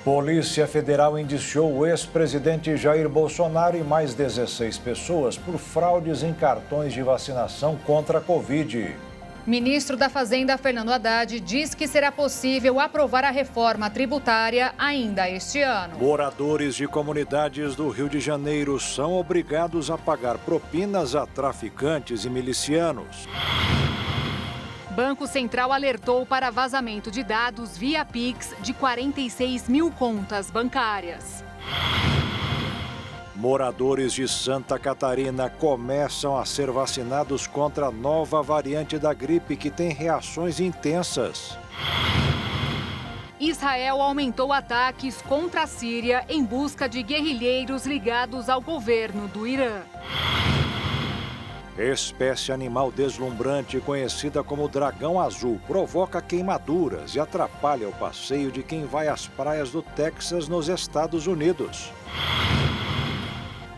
Polícia Federal indiciou o ex-presidente Jair Bolsonaro e mais 16 pessoas por fraudes em cartões de vacinação contra a Covid. Ministro da Fazenda, Fernando Haddad, diz que será possível aprovar a reforma tributária ainda este ano. Moradores de comunidades do Rio de Janeiro são obrigados a pagar propinas a traficantes e milicianos. Banco Central alertou para vazamento de dados via Pix de 46 mil contas bancárias. Moradores de Santa Catarina começam a ser vacinados contra a nova variante da gripe que tem reações intensas. Israel aumentou ataques contra a Síria em busca de guerrilheiros ligados ao governo do Irã. Espécie animal deslumbrante conhecida como dragão azul provoca queimaduras e atrapalha o passeio de quem vai às praias do Texas, nos Estados Unidos.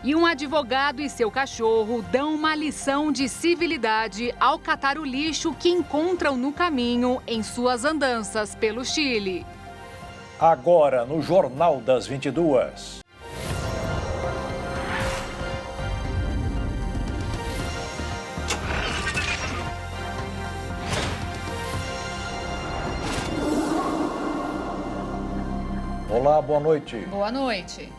E um advogado e seu cachorro dão uma lição de civilidade ao catar o lixo que encontram no caminho em suas andanças pelo Chile. Agora no Jornal das 22. Olá, boa noite. Boa noite.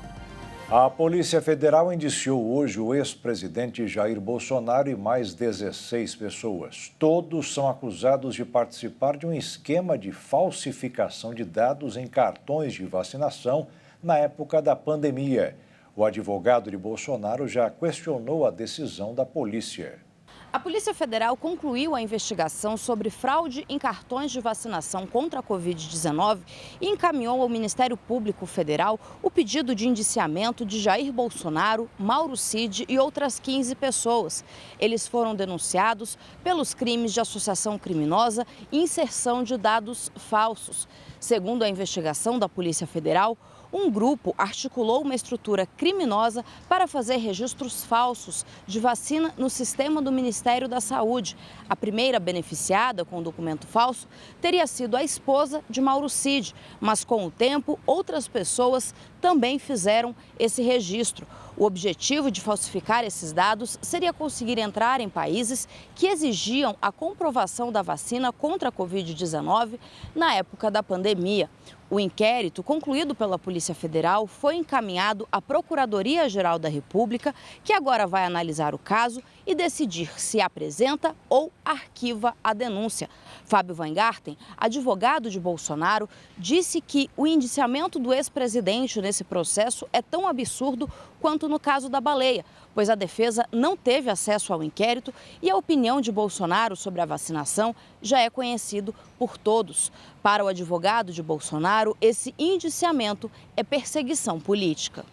A Polícia Federal indiciou hoje o ex-presidente Jair Bolsonaro e mais 16 pessoas. Todos são acusados de participar de um esquema de falsificação de dados em cartões de vacinação na época da pandemia. O advogado de Bolsonaro já questionou a decisão da polícia. A Polícia Federal concluiu a investigação sobre fraude em cartões de vacinação contra a Covid-19 e encaminhou ao Ministério Público Federal o pedido de indiciamento de Jair Bolsonaro, Mauro Cid e outras 15 pessoas. Eles foram denunciados pelos crimes de associação criminosa e inserção de dados falsos. Segundo a investigação da Polícia Federal, um grupo articulou uma estrutura criminosa para fazer registros falsos de vacina no sistema do Ministério da Saúde. A primeira beneficiada com o documento falso teria sido a esposa de Mauro Cid, mas com o tempo outras pessoas também fizeram esse registro. O objetivo de falsificar esses dados seria conseguir entrar em países que exigiam a comprovação da vacina contra a Covid-19 na época da pandemia. O inquérito, concluído pela Polícia Federal, foi encaminhado à Procuradoria-Geral da República, que agora vai analisar o caso e decidir se apresenta ou arquiva a denúncia. Fábio Weingarten, advogado de Bolsonaro, disse que o indiciamento do ex-presidente nesse processo é tão absurdo quanto no caso da baleia, pois a defesa não teve acesso ao inquérito e a opinião de Bolsonaro sobre a vacinação já é conhecido por todos. Para o advogado de Bolsonaro, esse indiciamento é perseguição política.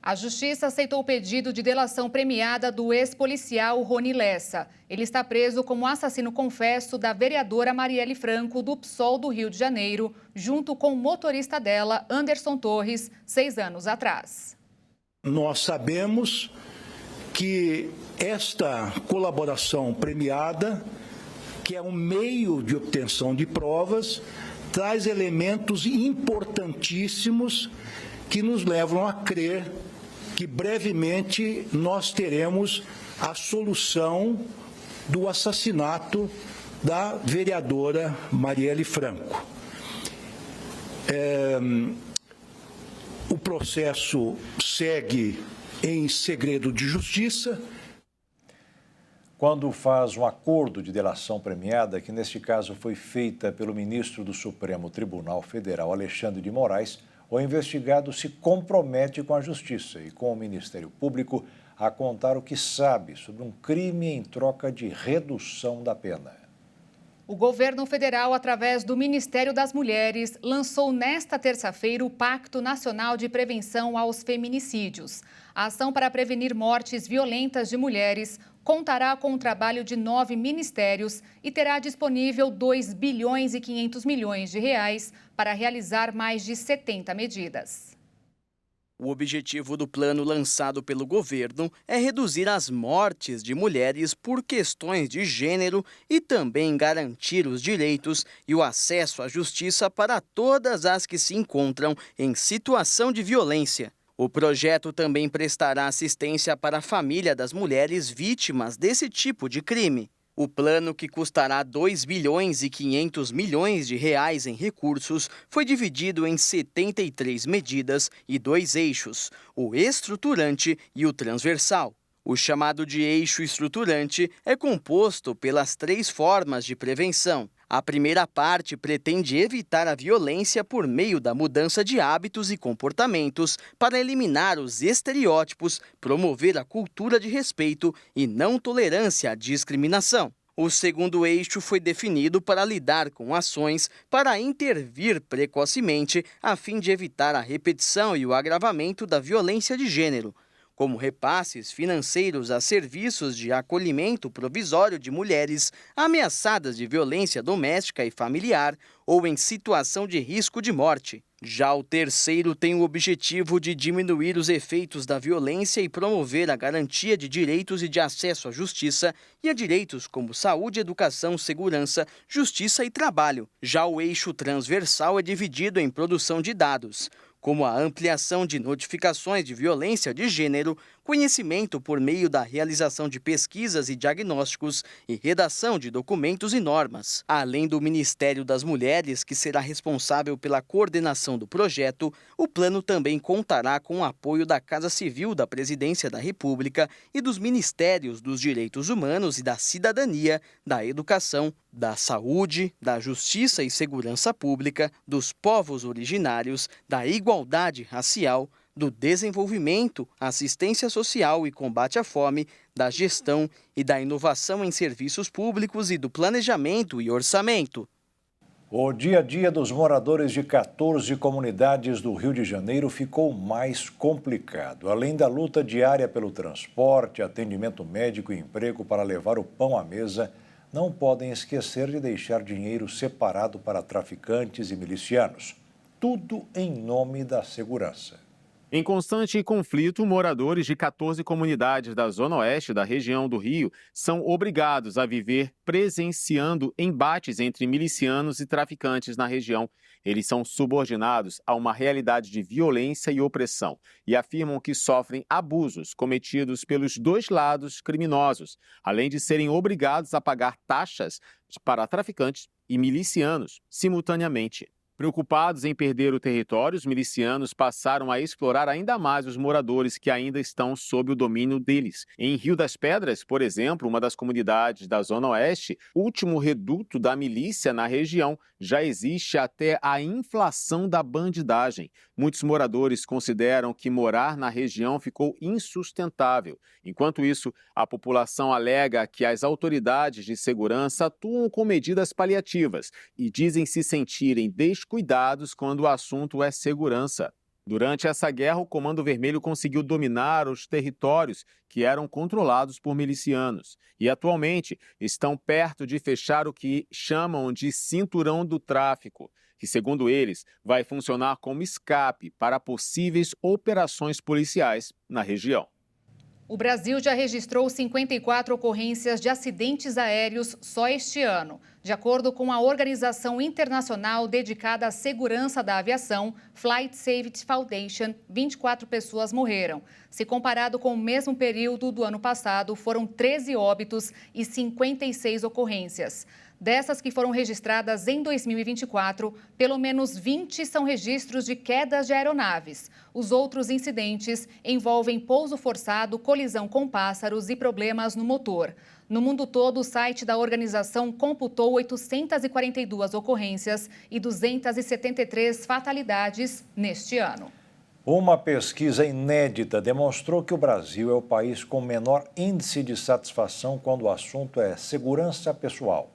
A Justiça aceitou o pedido de delação premiada do ex-policial Rony Lessa. Ele está preso como assassino confesso da vereadora Marielle Franco, do PSOL do Rio de Janeiro, junto com o motorista dela, Anderson Torres, 6 anos atrás. Nós sabemos que esta colaboração premiada, que é um meio de obtenção de provas, traz elementos importantíssimos que nos levam a crer que brevemente nós teremos a solução do assassinato da vereadora Marielle Franco. O processo segue em segredo de justiça. Quando faz um acordo de delação premiada, que neste caso foi feita pelo ministro do Supremo Tribunal Federal, Alexandre de Moraes, o investigado se compromete com a Justiça e com o Ministério Público a contar o que sabe sobre um crime em troca de redução da pena. O governo federal, através do Ministério das Mulheres, lançou nesta terça-feira o Pacto Nacional de Prevenção aos Feminicídios. A ação para prevenir mortes violentas de mulheres contará com o trabalho de 9 ministérios e terá disponível 2 bilhões e 500 milhões de reais para realizar mais de 70 medidas. O objetivo do plano lançado pelo governo é reduzir as mortes de mulheres por questões de gênero e também garantir os direitos e o acesso à justiça para todas as que se encontram em situação de violência. O projeto também prestará assistência para a família das mulheres vítimas desse tipo de crime. O plano, que custará 2 bilhões e 500 milhões de reais em recursos, foi dividido em 73 medidas e 2 eixos, o estruturante e o transversal. O chamado de eixo estruturante é composto pelas 3 formas de prevenção. A primeira parte pretende evitar a violência por meio da mudança de hábitos e comportamentos para eliminar os estereótipos, promover a cultura de respeito e não tolerância à discriminação. O segundo eixo foi definido para lidar com ações para intervir precocemente a fim de evitar a repetição e o agravamento da violência de gênero, como repasses financeiros a serviços de acolhimento provisório de mulheres ameaçadas de violência doméstica e familiar ou em situação de risco de morte. Já o terceiro tem o objetivo de diminuir os efeitos da violência e promover a garantia de direitos e de acesso à justiça e a direitos como saúde, educação, segurança, justiça e trabalho. Já o eixo transversal é dividido em produção de dados, como a ampliação de notificações de violência de gênero, conhecimento por meio da realização de pesquisas e diagnósticos e redação de documentos e normas. Além do Ministério das Mulheres, que será responsável pela coordenação do projeto, o plano também contará com o apoio da Casa Civil da Presidência da República e dos Ministérios dos Direitos Humanos e da Cidadania, da Educação, da Saúde, da Justiça e Segurança Pública, dos povos originários, da igualdade racial, do desenvolvimento, assistência social e combate à fome, da gestão e da inovação em serviços públicos e do planejamento e orçamento. O dia a dia dos moradores de 14 comunidades do Rio de Janeiro ficou mais complicado. Além da luta diária pelo transporte, atendimento médico e emprego para levar o pão à mesa, não podem esquecer de deixar dinheiro separado para traficantes e milicianos. Tudo em nome da segurança. Em constante conflito, moradores de 14 comunidades da Zona Oeste da região do Rio são obrigados a viver presenciando embates entre milicianos e traficantes na região. Eles são subordinados a uma realidade de violência e opressão e afirmam que sofrem abusos cometidos pelos dois lados criminosos, além de serem obrigados a pagar taxas para traficantes e milicianos simultaneamente. Preocupados em perder o território, os milicianos passaram a explorar ainda mais os moradores que ainda estão sob o domínio deles. Em Rio das Pedras, por exemplo, uma das comunidades da Zona Oeste, último reduto da milícia na região, já existe até a inflação da bandidagem. Muitos moradores consideram que morar na região ficou insustentável. Enquanto isso, a população alega que as autoridades de segurança atuam com medidas paliativas e dizem se sentirem descuidados quando o assunto é segurança. Durante essa guerra, o Comando Vermelho conseguiu dominar os territórios que eram controlados por milicianos e, atualmente, estão perto de fechar o que chamam de Cinturão do Tráfico, que, segundo eles, vai funcionar como escape para possíveis operações policiais na região. O Brasil já registrou 54 ocorrências de acidentes aéreos só este ano. De acordo com a organização internacional dedicada à segurança da aviação, Flight Safety Foundation, 24 pessoas morreram. Se comparado com o mesmo período do ano passado, foram 13 óbitos e 56 ocorrências. Dessas que foram registradas em 2024, pelo menos 20 são registros de quedas de aeronaves. Os outros incidentes envolvem pouso forçado, colisão com pássaros e problemas no motor. No mundo todo, o site da organização computou 842 ocorrências e 273 fatalidades neste ano. Uma pesquisa inédita demonstrou que o Brasil é o país com menor índice de satisfação quando o assunto é segurança pessoal.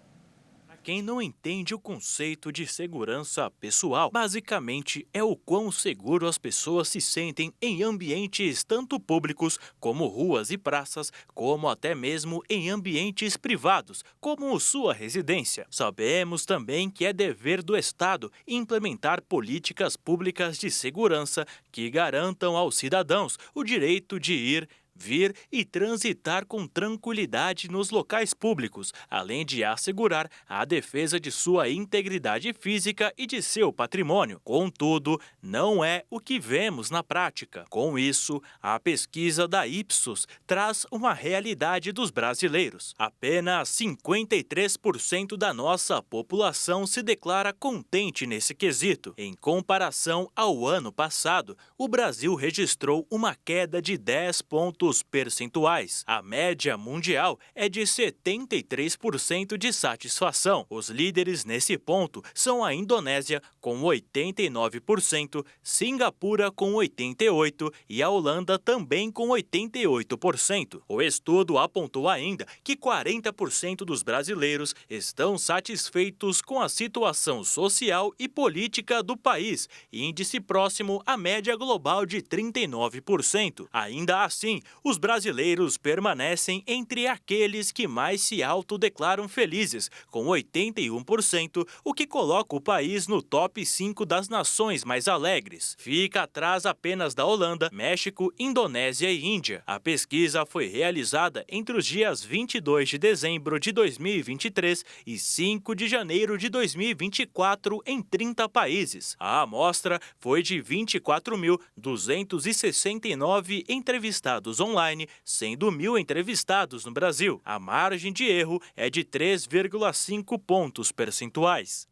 quem não entende o conceito de segurança pessoal, basicamente é o quão seguro as pessoas se sentem em ambientes tanto públicos como ruas e praças, como até mesmo em ambientes privados, como sua residência. Sabemos também que é dever do Estado implementar políticas públicas de segurança que garantam aos cidadãos o direito de ir, vir e transitar com tranquilidade nos locais públicos, além de assegurar a defesa de sua integridade física e de seu patrimônio. Contudo, não é o que vemos na prática. Com isso, a pesquisa da Ipsos traz uma realidade dos brasileiros. Apenas 53% da nossa população se declara contente nesse quesito. Em comparação ao ano passado, o Brasil registrou uma queda de 10 pontos percentuais. A média mundial é de 73% de satisfação. Os líderes nesse ponto são a Indonésia, com 89%, Singapura, com 88% e a Holanda também com 88%. O estudo apontou ainda que 40% dos brasileiros estão satisfeitos com a situação social e política do país, índice próximo à média global de 39%. Ainda assim, os brasileiros permanecem entre aqueles que mais se autodeclaram felizes, com 81%, o que coloca o país no top 5 das nações mais alegres. Fica atrás apenas da Holanda, México, Indonésia e Índia. A pesquisa foi realizada entre os dias 22 de dezembro de 2023 e 5 de janeiro de 2024 em 30 países. A amostra foi de 24.269 entrevistados online, sendo 1.000 entrevistados no Brasil. A margem de erro é de 3,5 pontos percentuais.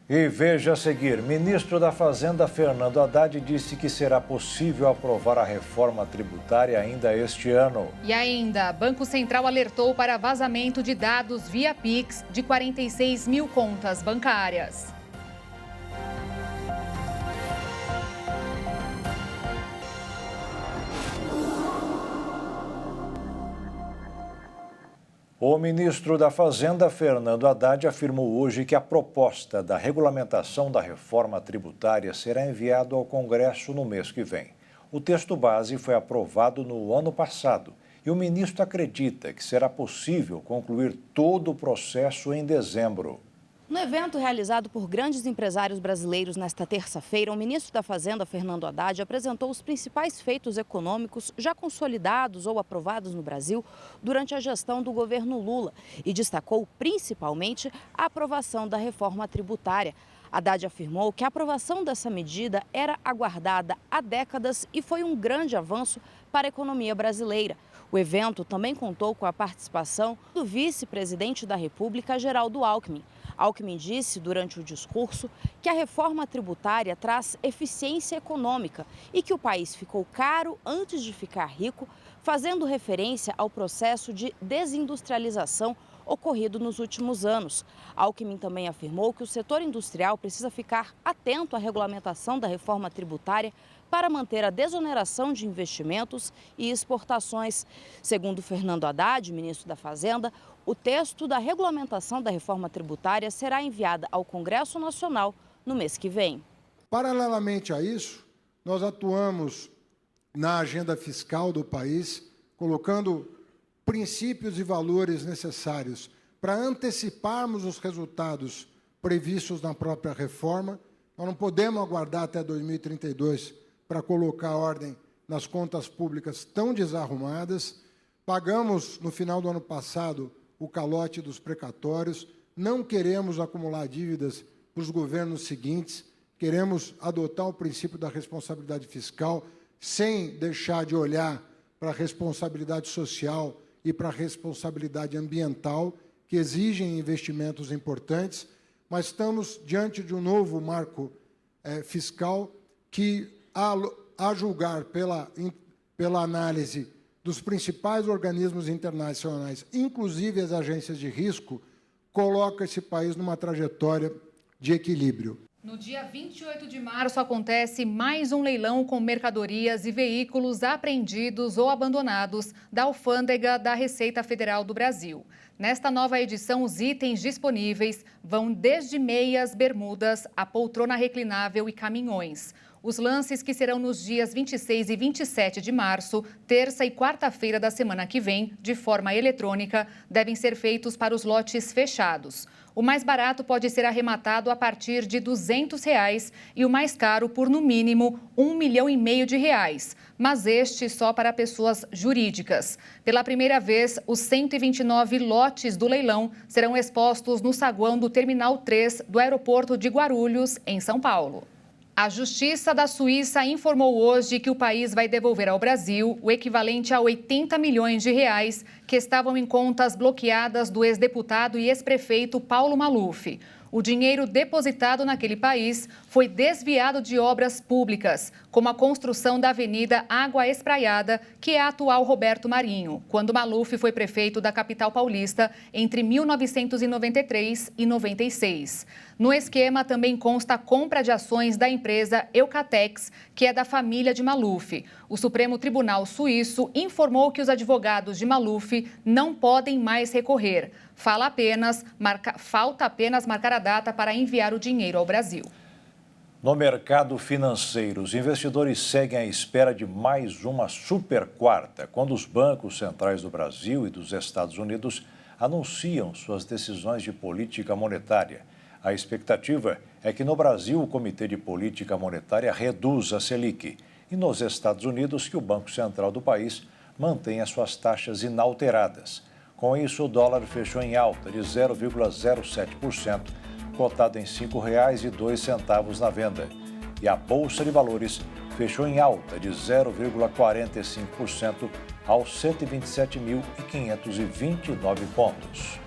E veja a seguir, ministro da Fazenda Fernando Haddad disse que será possível aprovar a reforma tributária ainda este ano. E ainda, Banco Central alertou para vazamento de dados via Pix de 46 mil contas bancárias. O ministro da Fazenda, Fernando Haddad, afirmou hoje que a proposta da regulamentação da reforma tributária será enviada ao Congresso no mês que vem. O texto base foi aprovado no ano passado e o ministro acredita que será possível concluir todo o processo em dezembro. No evento realizado por grandes empresários brasileiros nesta terça-feira, o ministro da Fazenda, Fernando Haddad, apresentou os principais feitos econômicos já consolidados ou aprovados no Brasil durante a gestão do governo Lula e destacou principalmente a aprovação da reforma tributária. Haddad afirmou que a aprovação dessa medida era aguardada há décadas e foi um grande avanço para a economia brasileira. O evento também contou com a participação do vice-presidente da República, Geraldo Alckmin. Alckmin disse durante o discurso que a reforma tributária traz eficiência econômica e que o país ficou caro antes de ficar rico, fazendo referência ao processo de desindustrialização ocorrido nos últimos anos. Alckmin também afirmou que o setor industrial precisa ficar atento à regulamentação da reforma tributária para manter a desoneração de investimentos e exportações. Segundo Fernando Haddad, ministro da Fazenda, o texto da regulamentação da reforma tributária será enviado ao Congresso Nacional no mês que vem. Paralelamente a isso, nós atuamos na agenda fiscal do país, colocando princípios e valores necessários para anteciparmos os resultados previstos na própria reforma. Nós não podemos aguardar até 2032 para colocar ordem nas contas públicas tão desarrumadas. Pagamos, no final do ano passado, o calote dos precatórios. Não queremos acumular dívidas para os governos seguintes. Queremos adotar o princípio da responsabilidade fiscal sem deixar de olhar para a responsabilidade social e para a responsabilidade ambiental, que exigem investimentos importantes, mas estamos diante de um novo marco fiscal que, a julgar pela análise dos principais organismos internacionais, inclusive as agências de risco, coloca esse país numa trajetória de equilíbrio. No dia 28 de março acontece mais um leilão com mercadorias e veículos apreendidos ou abandonados da alfândega da Receita Federal do Brasil. Nesta nova edição, os itens disponíveis vão desde meias, bermudas, a poltrona reclinável e caminhões. Os lances, que serão nos dias 26 e 27 de março, terça e quarta-feira da semana que vem, de forma eletrônica, devem ser feitos para os lotes fechados. O mais barato pode ser arrematado a partir de R$ 200 e o mais caro por, no mínimo, R$ 1,5 milhão, mas este só para pessoas jurídicas. Pela primeira vez, os 129 lotes do leilão serão expostos no saguão do Terminal 3 do aeroporto de Guarulhos, em São Paulo. A Justiça da Suíça informou hoje que o país vai devolver ao Brasil o equivalente a 80 milhões de reais que estavam em contas bloqueadas do ex-deputado e ex-prefeito Paulo Maluf. O dinheiro depositado naquele país foi desviado de obras públicas, como a construção da Avenida Água Espraiada, que é a atual Roberto Marinho, quando Maluf foi prefeito da capital paulista entre 1993 e 96. No esquema também consta a compra de ações da empresa Eucatex, que é da família de Maluf. O Supremo Tribunal Suíço informou que os advogados de Maluf não podem mais recorrer. Falta apenas marcar a data para enviar o dinheiro ao Brasil. No mercado financeiro, os investidores seguem à espera de mais uma super quarta, quando os bancos centrais do Brasil e dos Estados Unidos anunciam suas decisões de política monetária. A expectativa é que no Brasil o Comitê de Política Monetária reduza a Selic e nos Estados Unidos que o Banco Central do país mantenha suas taxas inalteradas. Com isso, o dólar fechou em alta de 0,07%, cotado em R$ 5,02 na venda. E a Bolsa de Valores fechou em alta de 0,45% aos 127.529 pontos.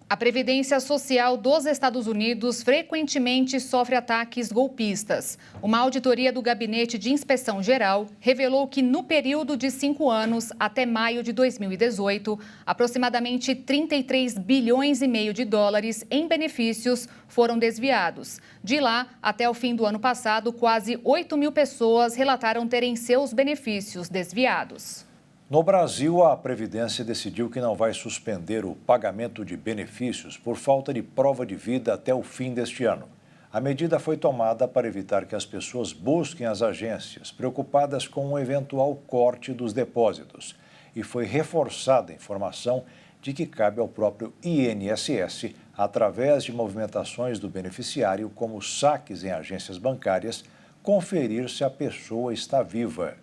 A Previdência Social dos Estados Unidos frequentemente sofre ataques golpistas. Uma auditoria do Gabinete de Inspeção Geral revelou que, no período de 5 anos, até maio de 2018, aproximadamente 33 bilhões e meio de dólares em benefícios foram desviados. De lá, até o fim do ano passado, quase 8 mil pessoas relataram terem seus benefícios desviados. No Brasil, a Previdência decidiu que não vai suspender o pagamento de benefícios por falta de prova de vida até o fim deste ano. A medida foi tomada para evitar que as pessoas busquem as agências, preocupadas com um eventual corte dos depósitos. E foi reforçada a informação de que cabe ao próprio INSS, através de movimentações do beneficiário, como saques em agências bancárias, conferir se a pessoa está viva.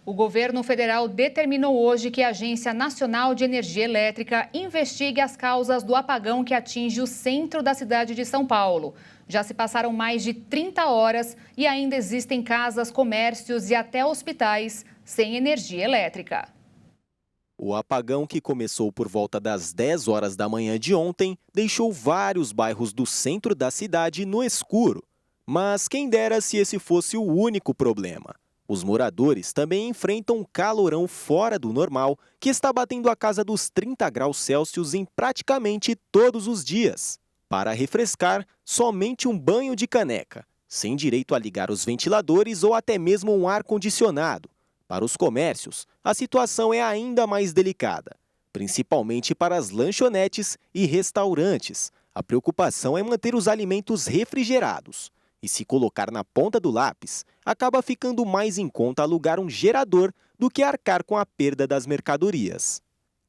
O governo federal determinou hoje que a Agência Nacional de Energia Elétrica investigue as causas do apagão que atinge o centro da cidade de São Paulo. Já se passaram mais de 30 horas e ainda existem casas, comércios e até hospitais sem energia elétrica. O apagão, que começou por volta das 10 horas da manhã de ontem, deixou vários bairros do centro da cidade no escuro. Mas quem dera se esse fosse o único problema. Os moradores também enfrentam um calorão fora do normal, que está batendo a casa dos 30 graus Celsius em praticamente todos os dias. Para refrescar, somente um banho de caneca, sem direito a ligar os ventiladores ou até mesmo um ar-condicionado. Para os comércios, a situação é ainda mais delicada, principalmente para as lanchonetes e restaurantes. A preocupação é manter os alimentos refrigerados. E se colocar na ponta do lápis, acaba ficando mais em conta alugar um gerador do que arcar com a perda das mercadorias.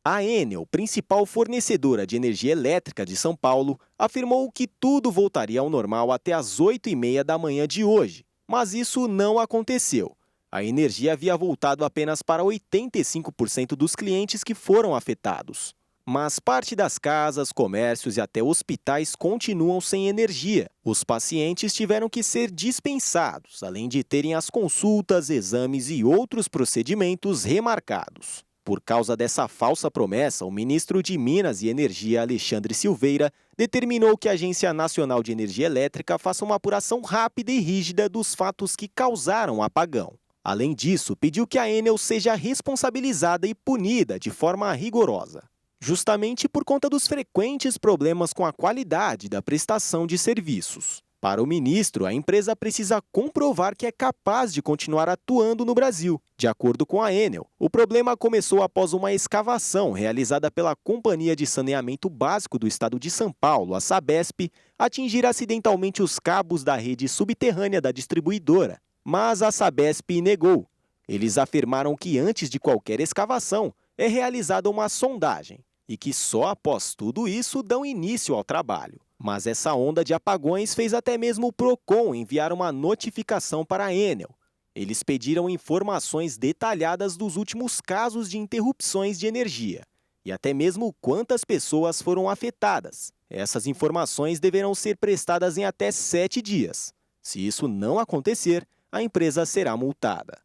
A Enel, principal fornecedora de energia elétrica de São Paulo, afirmou que tudo voltaria ao normal até às 8h30 da manhã de hoje, mas isso não aconteceu. A energia havia voltado apenas para 85% dos clientes que foram afetados. Mas parte das casas, comércios e até hospitais continuam sem energia. Os pacientes tiveram que ser dispensados, além de terem as consultas, exames e outros procedimentos remarcados. Por causa dessa falsa promessa, o ministro de Minas e Energia, Alexandre Silveira, determinou que a Agência Nacional de Energia Elétrica faça uma apuração rápida e rígida dos fatos que causaram o apagão. Além disso, pediu que a Enel seja responsabilizada e punida de forma rigorosa, justamente por conta dos frequentes problemas com a qualidade da prestação de serviços. Para o ministro, a empresa precisa comprovar que é capaz de continuar atuando no Brasil. De acordo com a Enel, o problema começou após uma escavação realizada pela Companhia de Saneamento Básico do Estado de São Paulo, a Sabesp, atingir acidentalmente os cabos da rede subterrânea da distribuidora. Mas a Sabesp negou. Eles afirmaram que antes de qualquer escavação é realizada uma sondagem e que só após tudo isso dão início ao trabalho. Mas essa onda de apagões fez até mesmo o Procon enviar uma notificação para a Enel. Eles pediram informações detalhadas dos últimos casos de interrupções de energia e até mesmo quantas pessoas foram afetadas. Essas informações deverão ser prestadas em até 7 dias. Se isso não acontecer, a empresa será multada.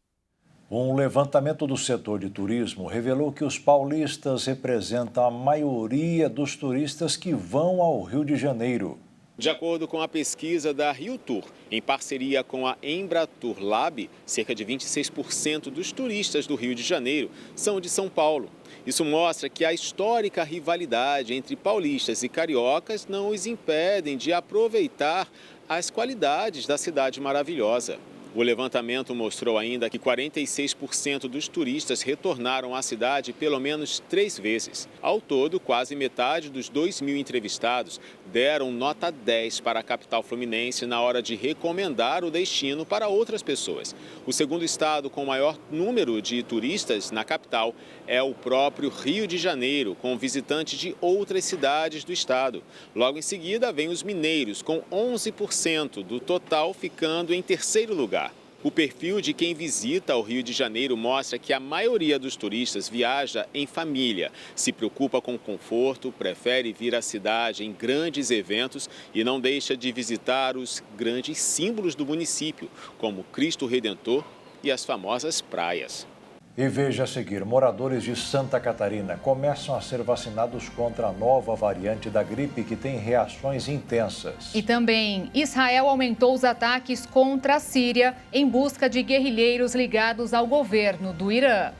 Um levantamento do setor de turismo revelou que os paulistas representam a maioria dos turistas que vão ao Rio de Janeiro. De acordo com a pesquisa da Rio Tour, em parceria com a Embratur Lab, cerca de 26% dos turistas do Rio de Janeiro são de São Paulo. Isso mostra que a histórica rivalidade entre paulistas e cariocas não os impedem de aproveitar as qualidades da cidade maravilhosa. O levantamento mostrou ainda que 46% dos turistas retornaram à cidade pelo menos 3 vezes. Ao todo, quase metade dos 2.000 entrevistados deram nota 10 para a capital fluminense na hora de recomendar o destino para outras pessoas. O segundo estado com maior número de turistas na capital é o próprio Rio de Janeiro, com visitantes de outras cidades do estado. Logo em seguida, vem os mineiros, com 11% do total ficando em terceiro lugar. O perfil de quem visita o Rio de Janeiro mostra que a maioria dos turistas viaja em família, se preocupa com o conforto, prefere vir à cidade em grandes eventos e não deixa de visitar os grandes símbolos do município, como Cristo Redentor e as famosas praias. E veja a seguir, moradores de Santa Catarina começam a ser vacinados contra a nova variante da gripe que tem reações intensas. E também, Israel aumentou os ataques contra a Síria em busca de guerrilheiros ligados ao governo do Irã.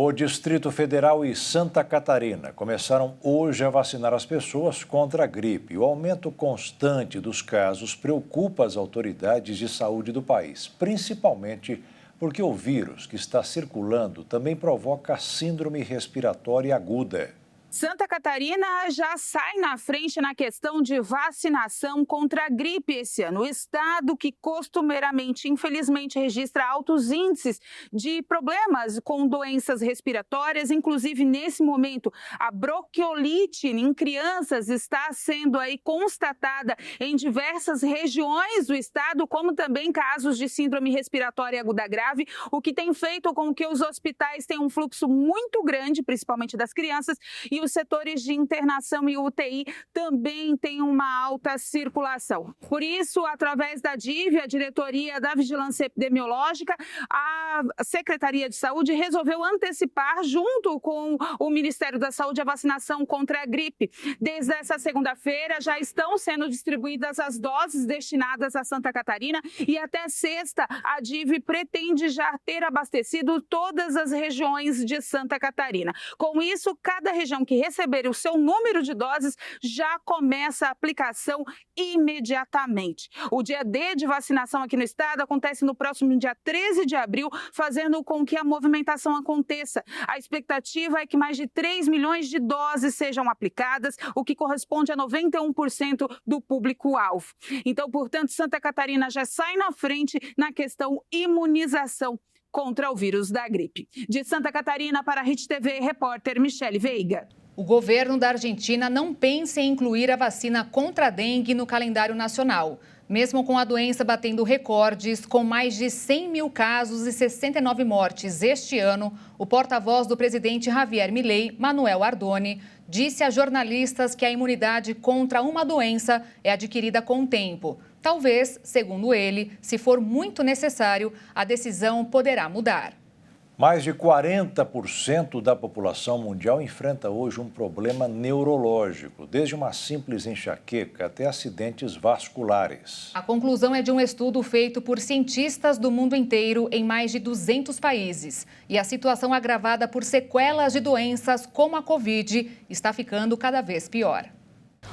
O Distrito Federal e Santa Catarina começaram hoje a vacinar as pessoas contra a gripe. O aumento constante dos casos preocupa as autoridades de saúde do país, principalmente porque o vírus que está circulando também provoca síndrome respiratória aguda. Santa Catarina já sai na frente na questão de vacinação contra a gripe esse ano. O estado que costumeiramente, infelizmente, registra altos índices de problemas com doenças respiratórias, inclusive nesse momento a bronquiolite em crianças está sendo aí constatada em diversas regiões do estado, como também casos de síndrome respiratória aguda grave, o que tem feito com que os hospitais tenham um fluxo muito grande, principalmente das crianças, e os setores de internação e UTI também têm uma alta circulação. Por isso, através da DIV, a Diretoria da Vigilância Epidemiológica, a Secretaria de Saúde resolveu antecipar, junto com o Ministério da Saúde, a vacinação contra a gripe. Desde essa segunda-feira, já estão sendo distribuídas as doses destinadas a Santa Catarina e até sexta, a DIV pretende já ter abastecido todas as regiões de Santa Catarina. Com isso, cada região que receber o seu número de doses já começa a aplicação imediatamente. O dia D de vacinação aqui no estado acontece no próximo dia 13 de abril, fazendo com que a movimentação aconteça. A expectativa é que mais de 3 milhões de doses sejam aplicadas, o que corresponde a 91% do público-alvo. Então, portanto, Santa Catarina já sai na frente na questão imunização contra o vírus da gripe. De Santa Catarina para a Hit TV, repórter Michele Veiga. O governo da Argentina não pensa em incluir a vacina contra a dengue no calendário nacional. Mesmo com a doença batendo recordes, com mais de 100 mil casos e 69 mortes este ano, o porta-voz do presidente Javier Milei, Manuel Ardoni, disse a jornalistas que a imunidade contra uma doença é adquirida com o tempo. Talvez, segundo ele, se for muito necessário, a decisão poderá mudar. Mais de 40% da população mundial enfrenta hoje um problema neurológico, desde uma simples enxaqueca até acidentes vasculares. A conclusão é de um estudo feito por cientistas do mundo inteiro em mais de 200 países. E a situação agravada por sequelas de doenças como a Covid está ficando cada vez pior.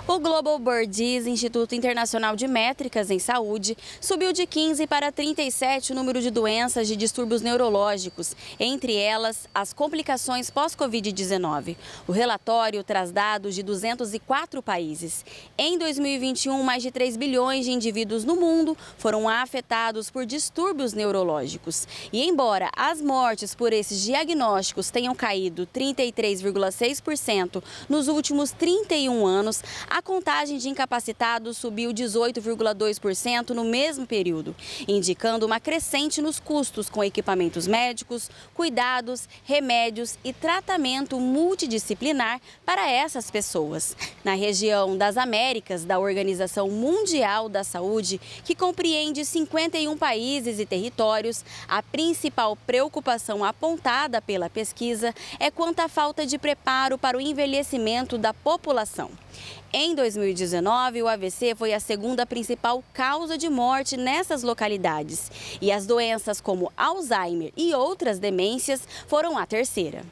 O Global Birdies, Instituto Internacional de Métricas em Saúde, subiu de 15 para 37 o número de doenças de distúrbios neurológicos, entre elas as complicações pós-Covid-19. O relatório traz dados de 204 países. Em 2021, mais de 3 bilhões de indivíduos no mundo foram afetados por distúrbios neurológicos. E embora as mortes por esses diagnósticos tenham caído 33,6% nos últimos 31 anos, a contagem de incapacitados subiu 18,2% no mesmo período, indicando uma crescente nos custos com equipamentos médicos, cuidados, remédios e tratamento multidisciplinar para essas pessoas. Na região das Américas, da Organização Mundial da Saúde, que compreende 51 países e territórios, a principal preocupação apontada pela pesquisa é quanto à falta de preparo para o envelhecimento da população. Em 2019, o AVC foi a segunda principal causa de morte nessas localidades. E as doenças como Alzheimer e outras demências foram a terceira.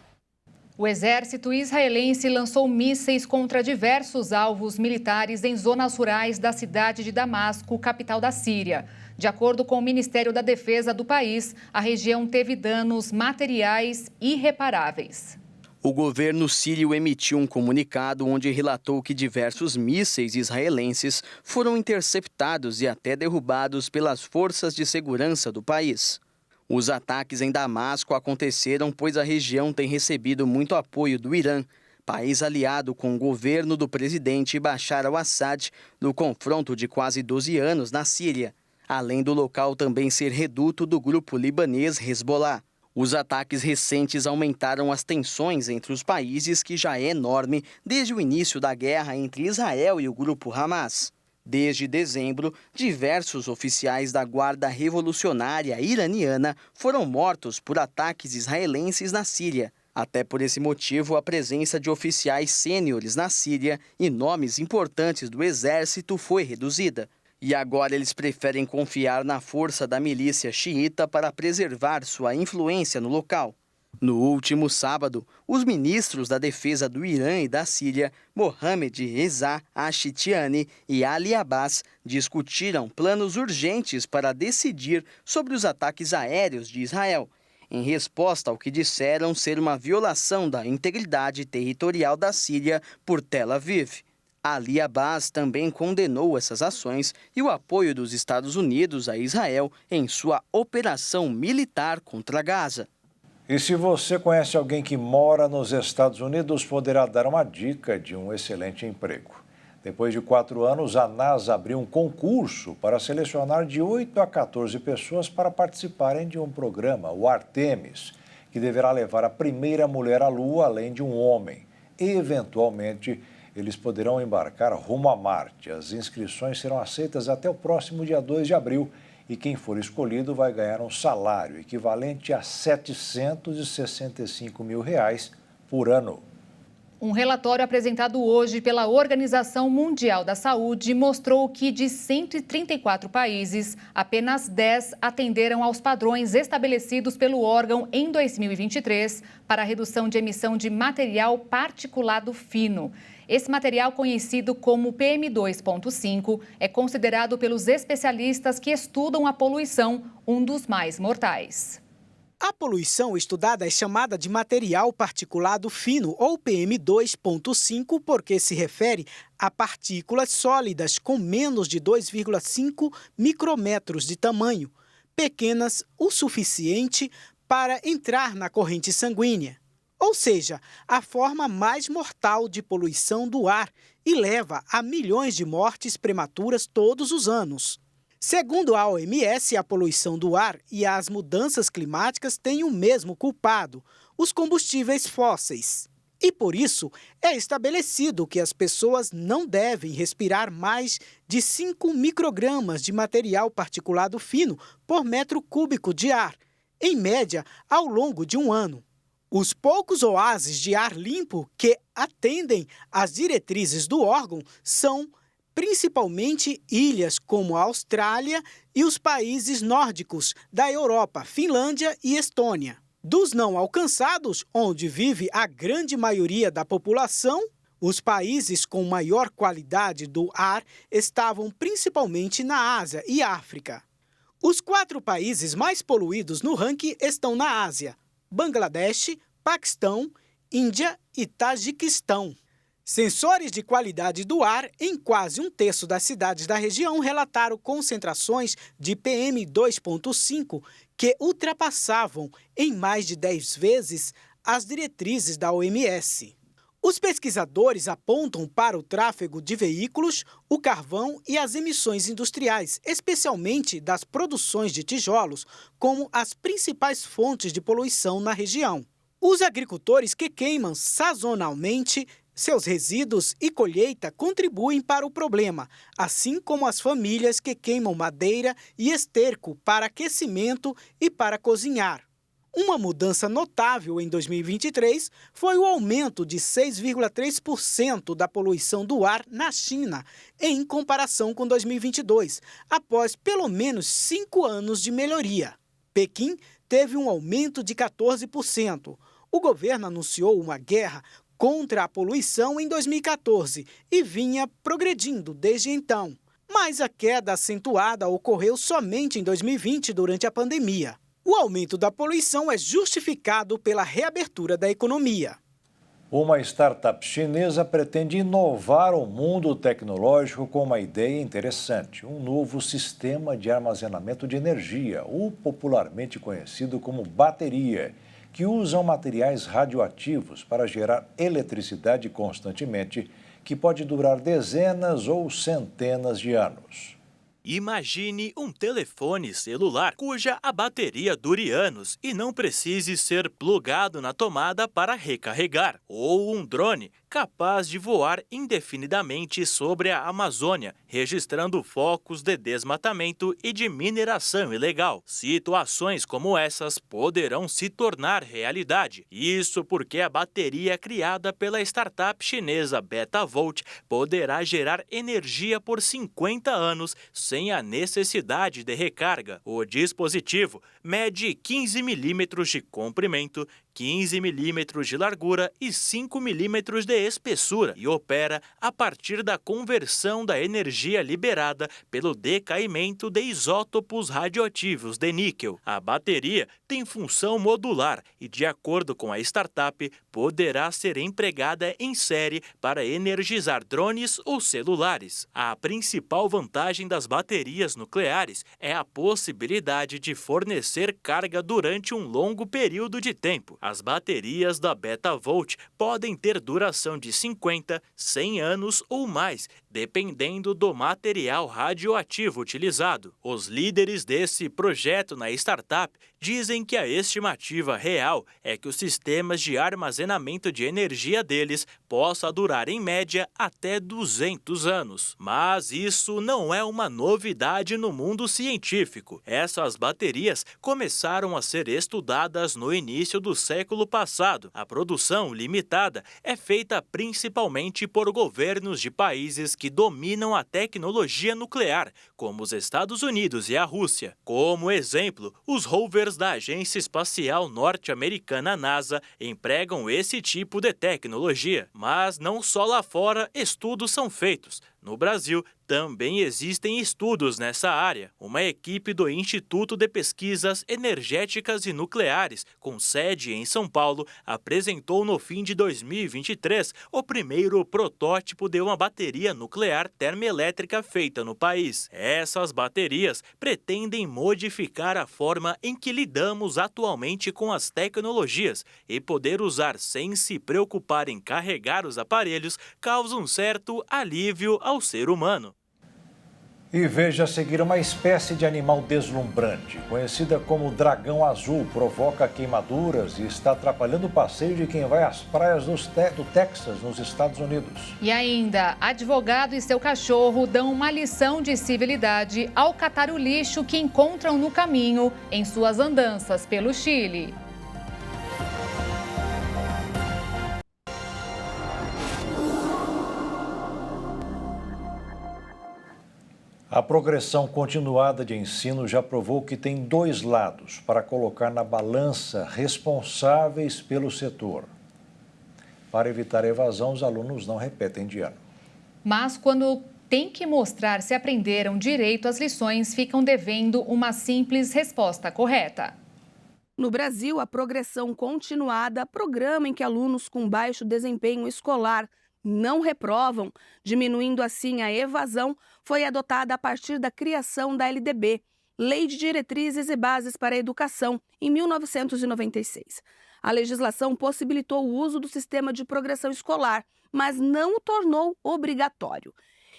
O exército israelense lançou mísseis contra diversos alvos militares em zonas rurais da cidade de Damasco, capital da Síria. De acordo com o Ministério da Defesa do país, a região teve danos materiais irreparáveis. O governo sírio emitiu um comunicado onde relatou que diversos mísseis israelenses foram interceptados e até derrubados pelas forças de segurança do país. Os ataques em Damasco aconteceram pois a região tem recebido muito apoio do Irã, país aliado com o governo do presidente Bashar al-Assad no confronto de quase 12 anos na Síria, além do local também ser reduto do grupo libanês Hezbollah. Os ataques recentes aumentaram as tensões entre os países, que já é enorme desde o início da guerra entre Israel e o grupo Hamas. Desde dezembro, diversos oficiais da Guarda Revolucionária Iraniana foram mortos por ataques israelenses na Síria. Até por esse motivo, a presença de oficiais sêniores na Síria e nomes importantes do exército foi reduzida. E agora eles preferem confiar na força da milícia xiita para preservar sua influência no local. No último sábado, os ministros da defesa do Irã e da Síria, Mohammad Reza Ashtiani e Ali Abbas, discutiram planos urgentes para decidir sobre os ataques aéreos de Israel, em resposta ao que disseram ser uma violação da integridade territorial da Síria por Tel Aviv. Ali Abbas também condenou essas ações e o apoio dos Estados Unidos a Israel em sua operação militar contra Gaza. E se você conhece alguém que mora nos Estados Unidos, poderá dar uma dica de um excelente emprego. Depois de 4 anos, a NASA abriu um concurso para selecionar de 8 a 14 pessoas para participarem de um programa, o Artemis, que deverá levar a primeira mulher à Lua, além de um homem. E, eventualmente, eles poderão embarcar rumo a Marte. As inscrições serão aceitas até o próximo dia 2 de abril e quem for escolhido vai ganhar um salário equivalente a R$ 765 mil por ano. Um relatório apresentado hoje pela Organização Mundial da Saúde mostrou que de 134 países, apenas 10 atenderam aos padrões estabelecidos pelo órgão em 2023 para a redução de emissão de material particulado fino. Esse material, conhecido como PM2.5, é considerado pelos especialistas que estudam a poluição um dos mais mortais. A poluição estudada é chamada de material particulado fino, ou PM2.5, porque se refere a partículas sólidas com menos de 2,5 micrômetros de tamanho, pequenas o suficiente para entrar na corrente sanguínea. Ou seja, a forma mais mortal de poluição do ar e leva a milhões de mortes prematuras todos os anos. Segundo a OMS, a poluição do ar e as mudanças climáticas têm o mesmo culpado, os combustíveis fósseis. E por isso, é estabelecido que as pessoas não devem respirar mais de 5 microgramas de material particulado fino por metro cúbico de ar. em média, ao longo de um ano. Os poucos oásis de ar limpo que atendem às diretrizes do órgão são principalmente ilhas como a Austrália e os países nórdicos da Europa, Finlândia e Estônia. Dos não alcançados, onde vive a grande maioria da população, os países com maior qualidade do ar estavam principalmente na Ásia e África. Os 4 países mais poluídos no ranking estão na Ásia: Bangladesh, Paquistão, Índia e Tajiquistão. Sensores de qualidade do ar em quase um terço das cidades da região relataram concentrações de PM2.5 que ultrapassavam em mais de 10 vezes as diretrizes da OMS. Os pesquisadores apontam para o tráfego de veículos, o carvão e as emissões industriais, especialmente das produções de tijolos, como as principais fontes de poluição na região. Os agricultores que queimam sazonalmente seus resíduos e colheita contribuem para o problema, assim como as famílias que queimam madeira e esterco para aquecimento e para cozinhar. Uma mudança notável em 2023 foi o aumento de 6,3% da poluição do ar na China, em comparação com 2022, após pelo menos 5 anos de melhoria. Pequim teve um aumento de 14%. O governo anunciou uma guerra contra a poluição em 2014 e vinha progredindo desde então. Mas a queda acentuada ocorreu somente em 2020, durante a pandemia. O aumento da poluição é justificado pela reabertura da economia. Uma startup chinesa pretende inovar o mundo tecnológico com uma ideia interessante: um novo sistema de armazenamento de energia, ou popularmente conhecido como bateria, que usam materiais radioativos para gerar eletricidade constantemente, que pode durar dezenas ou centenas de anos. Imagine um telefone celular cuja a bateria dure anos e não precise ser plugado na tomada para recarregar. Ou um drone capaz de voar indefinidamente sobre a Amazônia, registrando focos de desmatamento e de mineração ilegal. Situações como essas poderão se tornar realidade. Isso porque a bateria criada pela startup chinesa Betavolt poderá gerar energia por 50 anos sem a necessidade de recarga. O dispositivo mede 15 milímetros de comprimento, 15 milímetros de largura e 5 milímetros de espessura e opera a partir da conversão da energia liberada pelo decaimento de isótopos radioativos de níquel. A bateria tem função modular e, de acordo com a startup, poderá ser empregada em série para energizar drones ou celulares. A principal vantagem das baterias nucleares é a possibilidade de fornecer carga durante um longo período de tempo. As baterias da Betavolt podem ter duração de 50, 100 anos ou mais, dependendo do material radioativo utilizado. Os líderes desse projeto na startup dizem que a estimativa real é que os sistemas de armazenamento de energia deles possa durar em média até 200 anos. Mas isso não é uma novidade no mundo científico. Essas baterias começaram a ser estudadas no início do século passado. A produção limitada é feita principalmente por governos de países que dominam a tecnologia nuclear, como os Estados Unidos e a Rússia. Como exemplo, os rovers da Agência Espacial Norte-Americana NASA empregam esse tipo de tecnologia. Mas não só lá fora estudos são feitos. No Brasil, também existem estudos nessa área. Uma equipe do Instituto de Pesquisas Energéticas e Nucleares, com sede em São Paulo, apresentou no fim de 2023 o primeiro protótipo de uma bateria nuclear termoelétrica feita no país. Essas baterias pretendem modificar a forma em que lidamos atualmente com as tecnologias e poder usar sem se preocupar em carregar os aparelhos causa um certo alívio ao ser humano. E veja a seguir, uma espécie de animal deslumbrante, conhecida como dragão azul, provoca queimaduras e está atrapalhando o passeio de quem vai às praias do Texas, nos Estados Unidos. E ainda, advogado e seu cachorro dão uma lição de civilidade ao catar o lixo que encontram no caminho em suas andanças pelo Chile. A progressão continuada de ensino já provou que tem dois lados para colocar na balança responsáveis pelo setor. Para evitar a evasão, os alunos não repetem de ano. Mas quando tem que mostrar se aprenderam direito as lições, ficam devendo uma simples resposta correta. No Brasil, a progressão continuada, programa em que alunos com baixo desempenho escolar não reprovam, diminuindo assim a evasão, foi adotada a partir da criação da LDB, Lei de Diretrizes e Bases para a Educação, em 1996. A legislação possibilitou o uso do sistema de progressão escolar, mas não o tornou obrigatório.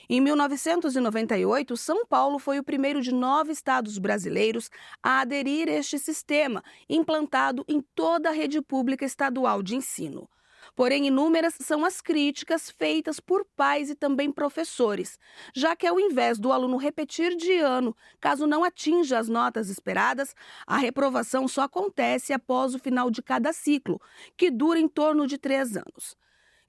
Em 1998, São Paulo foi o primeiro de 9 estados brasileiros a aderir a este sistema, implantado em toda a rede pública estadual de ensino. Porém, inúmeras são as críticas feitas por pais e também professores, já que ao invés do aluno repetir de ano, caso não atinja as notas esperadas, a reprovação só acontece após o final de cada ciclo, que dura em torno de 3 anos.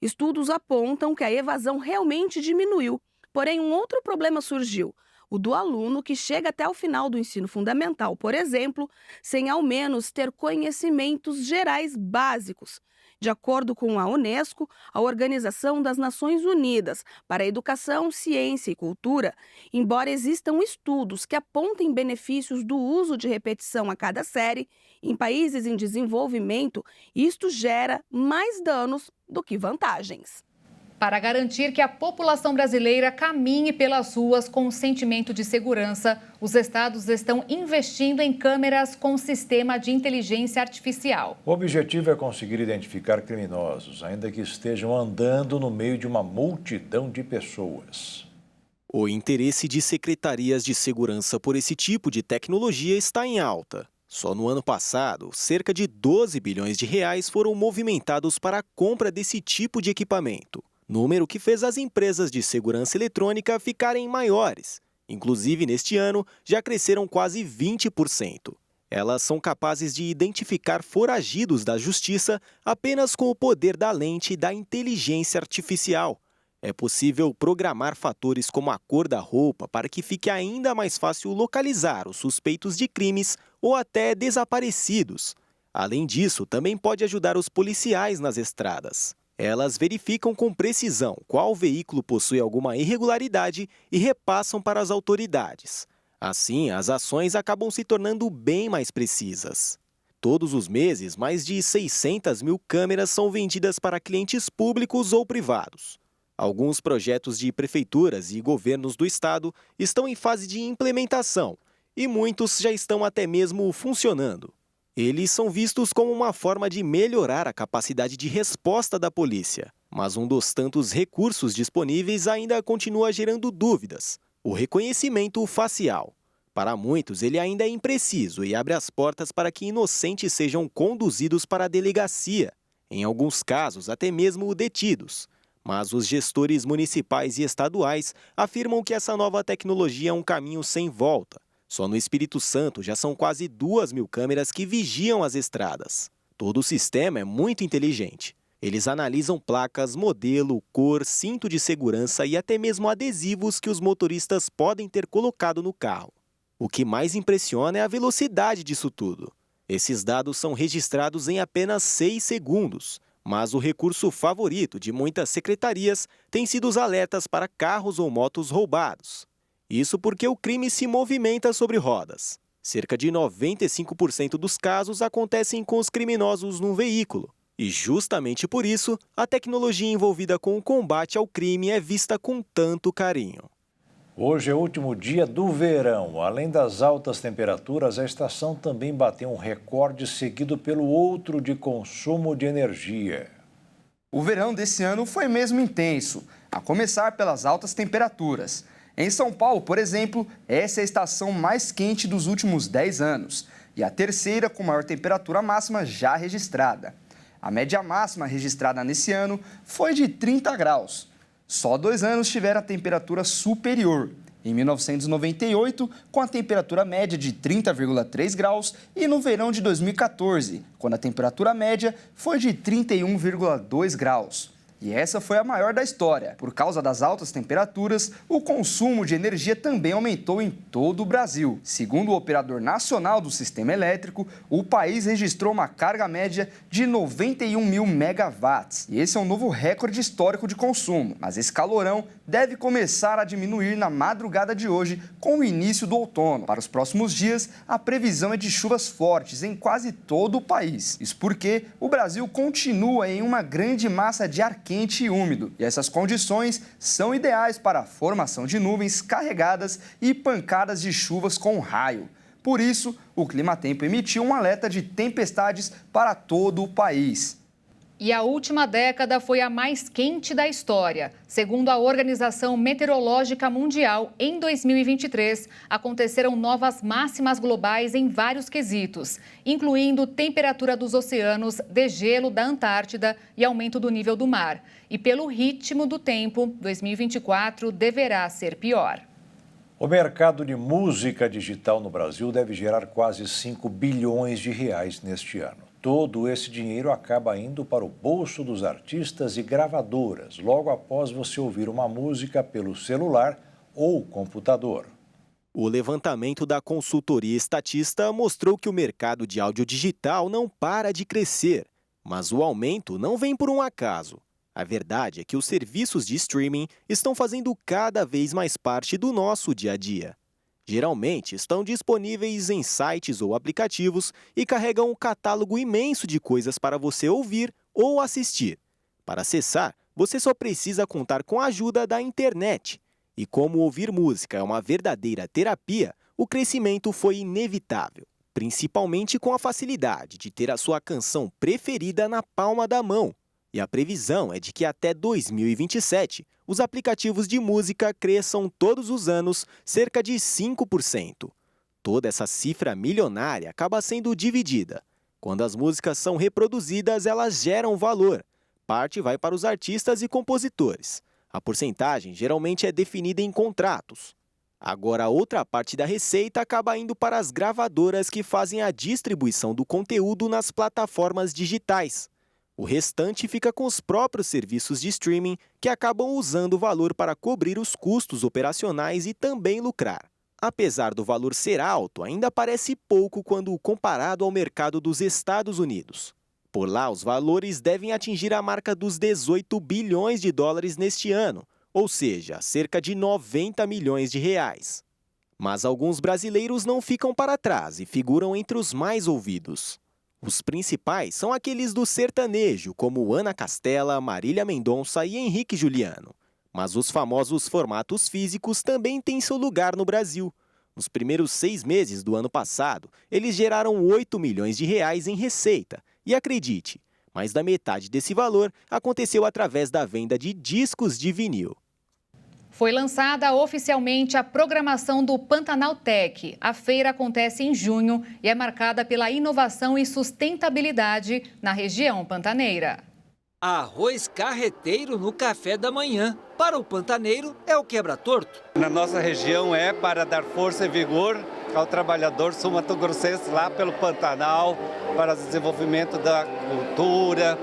Estudos apontam que a evasão realmente diminuiu, porém um outro problema surgiu: o do aluno que chega até o final do ensino fundamental, por exemplo, sem ao menos ter conhecimentos gerais básicos. De acordo com a Unesco, a Organização das Nações Unidas para a Educação, Ciência e Cultura, embora existam estudos que apontem benefícios do uso de repetição a cada série, em países em desenvolvimento, isto gera mais danos do que vantagens. Para garantir que a população brasileira caminhe pelas ruas com um sentimento de segurança, os estados estão investindo em câmeras com sistema de inteligência artificial. O objetivo é conseguir identificar criminosos, ainda que estejam andando no meio de uma multidão de pessoas. O interesse de secretarias de segurança por esse tipo de tecnologia está em alta. Só no ano passado, cerca de 12 bilhões de reais foram movimentados para a compra desse tipo de equipamento. Número que fez as empresas de segurança eletrônica ficarem maiores. Inclusive, neste ano, já cresceram quase 20%. Elas são capazes de identificar foragidos da justiça apenas com o poder da lente e da inteligência artificial. É possível programar fatores como a cor da roupa para que fique ainda mais fácil localizar os suspeitos de crimes ou até desaparecidos. Além disso, também pode ajudar os policiais nas estradas. Elas verificam com precisão qual veículo possui alguma irregularidade e repassam para as autoridades. Assim, as ações acabam se tornando bem mais precisas. Todos os meses, mais de 600 mil câmeras são vendidas para clientes públicos ou privados. Alguns projetos de prefeituras e governos do estado estão em fase de implementação e muitos já estão até mesmo funcionando. Eles são vistos como uma forma de melhorar a capacidade de resposta da polícia. Mas um dos tantos recursos disponíveis ainda continua gerando dúvidas: o reconhecimento facial. Para muitos, ele ainda é impreciso e abre as portas para que inocentes sejam conduzidos para a delegacia, em alguns casos até mesmo detidos. Mas os gestores municipais e estaduais afirmam que essa nova tecnologia é um caminho sem volta. Só no Espírito Santo já são quase 2.000 câmeras que vigiam as estradas. Todo o sistema é muito inteligente. Eles analisam placas, modelo, cor, cinto de segurança e até mesmo adesivos que os motoristas podem ter colocado no carro. O que mais impressiona é a velocidade disso tudo. Esses dados são registrados em apenas 6 segundos. Mas o recurso favorito de muitas secretarias tem sido os alertas para carros ou motos roubados. Isso porque o crime se movimenta sobre rodas. Cerca de 95% dos casos acontecem com os criminosos num veículo. E justamente por isso, a tecnologia envolvida com o combate ao crime é vista com tanto carinho. Hoje é o último dia do verão. Além das altas temperaturas, a estação também bateu um recorde seguido pelo outro de consumo de energia. O verão desse ano foi mesmo intenso, a começar pelas altas temperaturas. Em São Paulo, por exemplo, essa é a estação mais quente dos últimos 10 anos e a terceira com maior temperatura máxima já registrada. A média máxima registrada nesse ano foi de 30 graus. Só 2 anos tiveram a temperatura superior. Em 1998, com a temperatura média de 30,3 graus, e no verão de 2014, quando a temperatura média foi de 31,2 graus. E essa foi a maior da história. Por causa das altas temperaturas, o consumo de energia também aumentou em todo o Brasil. Segundo o Operador Nacional do Sistema Elétrico, o país registrou uma carga média de 91 mil megawatts. E esse é um novo recorde histórico de consumo. Mas esse calorão deve começar a diminuir na madrugada de hoje, com o início do outono. Para os próximos dias, a previsão é de chuvas fortes em quase todo o país. Isso porque o Brasil continua em uma grande massa de ar quente e úmido. E essas condições são ideais para a formação de nuvens carregadas e pancadas de chuvas com raio. Por isso, o Climatempo emitiu um alerta de tempestades para todo o país. E a última década foi a mais quente da história. Segundo a Organização Meteorológica Mundial, em 2023, aconteceram novas máximas globais em vários quesitos, incluindo temperatura dos oceanos, degelo da Antártida e aumento do nível do mar. E pelo ritmo do tempo, 2024 deverá ser pior. O mercado de música digital no Brasil deve gerar quase 5 bilhões de reais neste ano. Todo esse dinheiro acaba indo para o bolso dos artistas e gravadoras, logo após você ouvir uma música pelo celular ou computador. O levantamento da consultoria Statista mostrou que o mercado de áudio digital não para de crescer, mas o aumento não vem por um acaso. A verdade é que os serviços de streaming estão fazendo cada vez mais parte do nosso dia a dia. Geralmente estão disponíveis em sites ou aplicativos e carregam um catálogo imenso de coisas para você ouvir ou assistir. Para acessar, você só precisa contar com a ajuda da internet. E como ouvir música é uma verdadeira terapia, o crescimento foi inevitável, principalmente com a facilidade de ter a sua canção preferida na palma da mão. E a previsão é de que até 2027, os aplicativos de música cresçam todos os anos cerca de 5%. Toda essa cifra milionária acaba sendo dividida. Quando as músicas são reproduzidas, elas geram valor. Parte vai para os artistas e compositores. A porcentagem geralmente é definida em contratos. Agora, a outra parte da receita acaba indo para as gravadoras que fazem a distribuição do conteúdo nas plataformas digitais. O restante fica com os próprios serviços de streaming, que acabam usando o valor para cobrir os custos operacionais e também lucrar. Apesar do valor ser alto, ainda parece pouco quando comparado ao mercado dos Estados Unidos. Por lá, os valores devem atingir a marca dos 18 bilhões de dólares neste ano, ou seja, cerca de 90 milhões de reais. Mas alguns brasileiros não ficam para trás e figuram entre os mais ouvidos. Os principais são aqueles do sertanejo, como Ana Castela, Marília Mendonça e Henrique Juliano. Mas os famosos formatos físicos também têm seu lugar no Brasil. Nos primeiros 6 meses do ano passado, eles geraram 8 milhões de reais em receita. E acredite, mais da metade desse valor aconteceu através da venda de discos de vinil. Foi lançada oficialmente a programação do Pantanal Tech. A feira acontece em junho e é marcada pela inovação e sustentabilidade na região pantaneira. Arroz carreteiro no café da manhã. Para o pantaneiro, é o quebra-torto. Na nossa região é para dar força e vigor ao trabalhador sul-mato-grossense lá pelo Pantanal, para o desenvolvimento da cultura,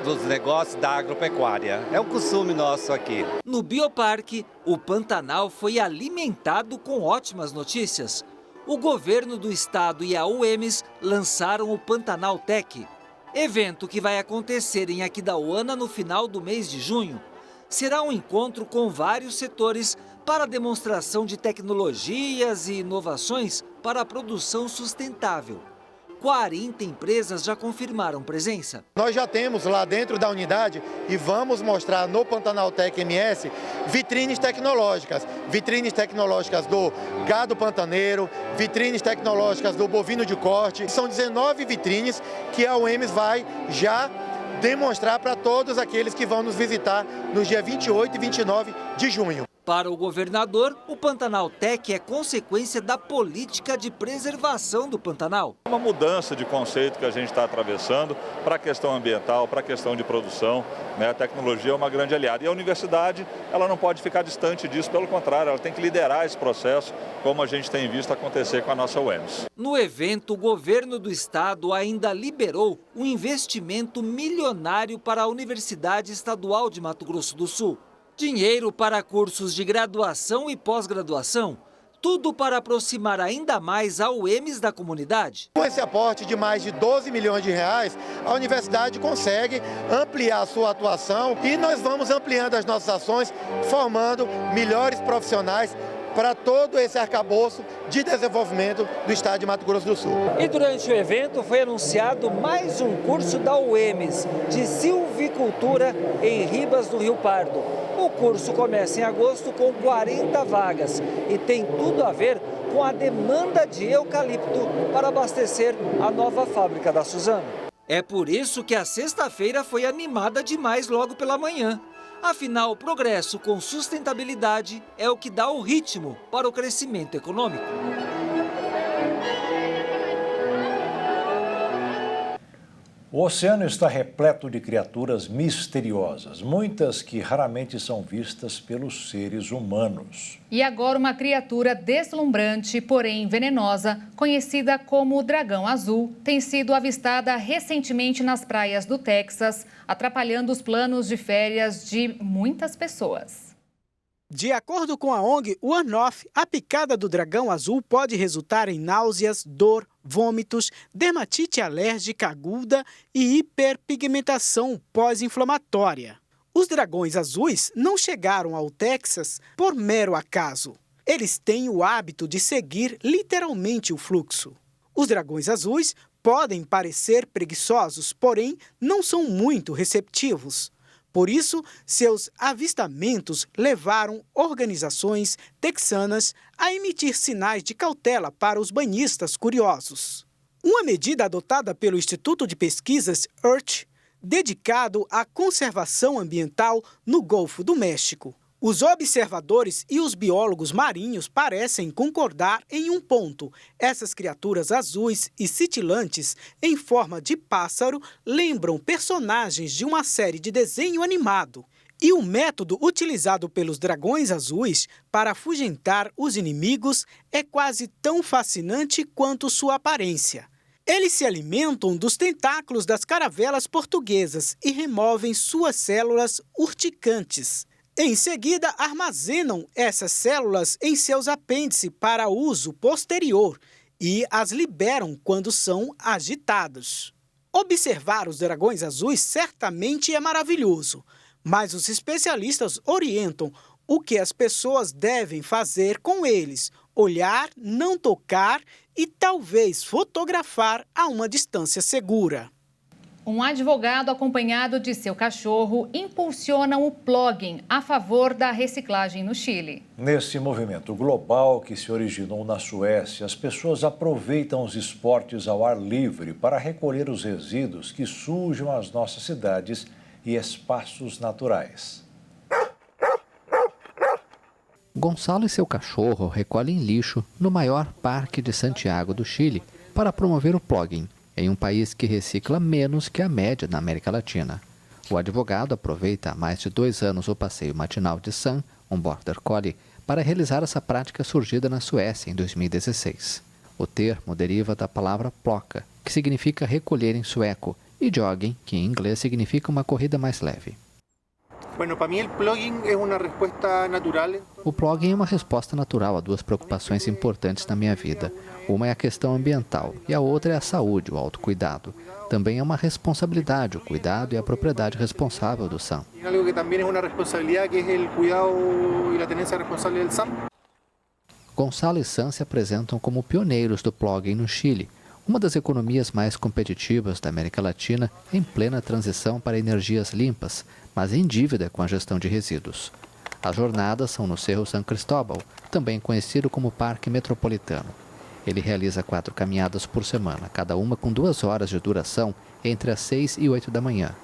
dos negócios, da agropecuária. É um costume nosso aqui. No Bioparque, o Pantanal foi alimentado com ótimas notícias. O governo do estado e a UEMS lançaram o Pantanal Tech, evento que vai acontecer em Aquidauana no final do mês de junho. Será um encontro com vários setores para demonstração de tecnologias e inovações para a produção sustentável. 40 empresas já confirmaram presença. Nós já temos lá dentro da unidade e vamos mostrar no Pantanal Tech MS vitrines tecnológicas do gado pantaneiro, vitrines tecnológicas do bovino de corte. São 19 vitrines que a UEMS vai já demonstrar para todos aqueles que vão nos visitar nos dias 28 e 29 de junho. Para o governador, o Pantanal Tech é consequência da política de preservação do Pantanal. Uma mudança de conceito que a gente está atravessando para a questão ambiental, para a questão de produção, né? A tecnologia é uma grande aliada. E a universidade, ela não pode ficar distante disso, pelo contrário, ela tem que liderar esse processo, como a gente tem visto acontecer com a nossa UEMS. No evento, o governo do estado ainda liberou um investimento milionário para a Universidade Estadual de Mato Grosso do Sul. Dinheiro para cursos de graduação e pós-graduação, tudo para aproximar ainda mais a UEMS da comunidade. Com esse aporte de mais de 12 milhões de reais, a universidade consegue ampliar a sua atuação e nós vamos ampliando as nossas ações, formando melhores profissionais para todo esse arcabouço de desenvolvimento do estado de Mato Grosso do Sul. E durante o evento foi anunciado mais um curso da UEMS de silvicultura em Ribas do Rio Pardo. O curso começa em agosto com 40 vagas e tem tudo a ver com a demanda de eucalipto para abastecer a nova fábrica da Suzano. É por isso que a sexta-feira foi animada demais logo pela manhã. Afinal, o progresso com sustentabilidade é o que dá o ritmo para o crescimento econômico. O oceano está repleto de criaturas misteriosas, muitas que raramente são vistas pelos seres humanos. E agora uma criatura deslumbrante, porém venenosa, conhecida como o dragão azul, tem sido avistada recentemente nas praias do Texas, atrapalhando os planos de férias de muitas pessoas. De acordo com a ONG One Off, a picada do dragão azul pode resultar em náuseas, dor, vômitos, dermatite alérgica aguda e hiperpigmentação pós-inflamatória. Os dragões azuis não chegaram ao Texas por mero acaso. Eles têm o hábito de seguir literalmente o fluxo. Os dragões azuis podem parecer preguiçosos, porém não são muito receptivos. Por isso, seus avistamentos levaram organizações texanas a emitir sinais de cautela para os banhistas curiosos. Uma medida adotada pelo Instituto de Pesquisas EARTH, dedicado à conservação ambiental no Golfo do México. Os observadores e os biólogos marinhos parecem concordar em um ponto. Essas criaturas azuis e cintilantes, em forma de pássaro, lembram personagens de uma série de desenho animado. E o método utilizado pelos dragões azuis para afugentar os inimigos é quase tão fascinante quanto sua aparência. Eles se alimentam dos tentáculos das caravelas portuguesas e removem suas células urticantes. Em seguida, armazenam essas células em seus apêndices para uso posterior e as liberam quando são agitados. Observar os dragões azuis certamente é maravilhoso, mas os especialistas orientam o que as pessoas devem fazer com eles: olhar, não tocar e talvez fotografar a uma distância segura. Um advogado acompanhado de seu cachorro impulsiona o plogging a favor da reciclagem no Chile. Nesse movimento global que se originou na Suécia, as pessoas aproveitam os esportes ao ar livre para recolher os resíduos que sujam as nossas cidades e espaços naturais. Gonçalo e seu cachorro recolhem lixo no maior parque de Santiago do Chile para promover o plogging, em um país que recicla menos que a média na América Latina. O advogado aproveita há mais de 2 anos o passeio matinal de Sam, um Border Collie, para realizar essa prática surgida na Suécia em 2016. O termo deriva da palavra ploca, que significa recolher em sueco, e jogging, que em inglês significa uma corrida mais leve. O plogging é uma resposta natural a 2 preocupações importantes na minha vida. Uma é a questão ambiental e a outra é a saúde, o autocuidado. Também é uma responsabilidade, o cuidado e a propriedade responsável do Sam. Gonçalo e Sam se apresentam como pioneiros do plogging no Chile, uma das economias mais competitivas da América Latina em plena transição para energias limpas, mas em dívida com a gestão de resíduos. As jornadas são no Cerro San Cristóbal, também conhecido como Parque Metropolitano. Ele realiza 4 caminhadas por semana, cada uma com 2 horas de duração, entre as 6 e 8 da manhã.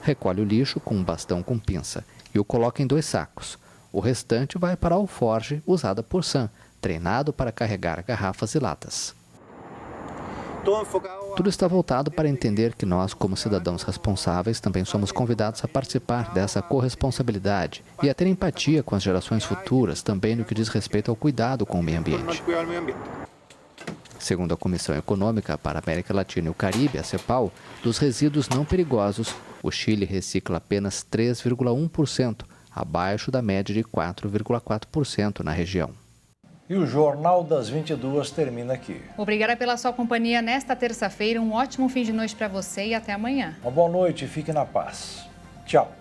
Recolhe o lixo com um bastão com pinça e o coloca em 2 sacos. O restante vai para a alforge usada por Sam, treinado para carregar garrafas e latas. Tudo está voltado para entender que nós, como cidadãos responsáveis, também somos convidados a participar dessa corresponsabilidade e a ter empatia com as gerações futuras, também no que diz respeito ao cuidado com o meio ambiente. Segundo a Comissão Econômica para a América Latina e o Caribe, a CEPAL, dos resíduos não perigosos, o Chile recicla apenas 3,1%, abaixo da média de 4,4% na região. E o Jornal das 22 termina aqui. Obrigada pela sua companhia nesta terça-feira. Um ótimo fim de noite para você e até amanhã. Uma boa noite e fique na paz. Tchau.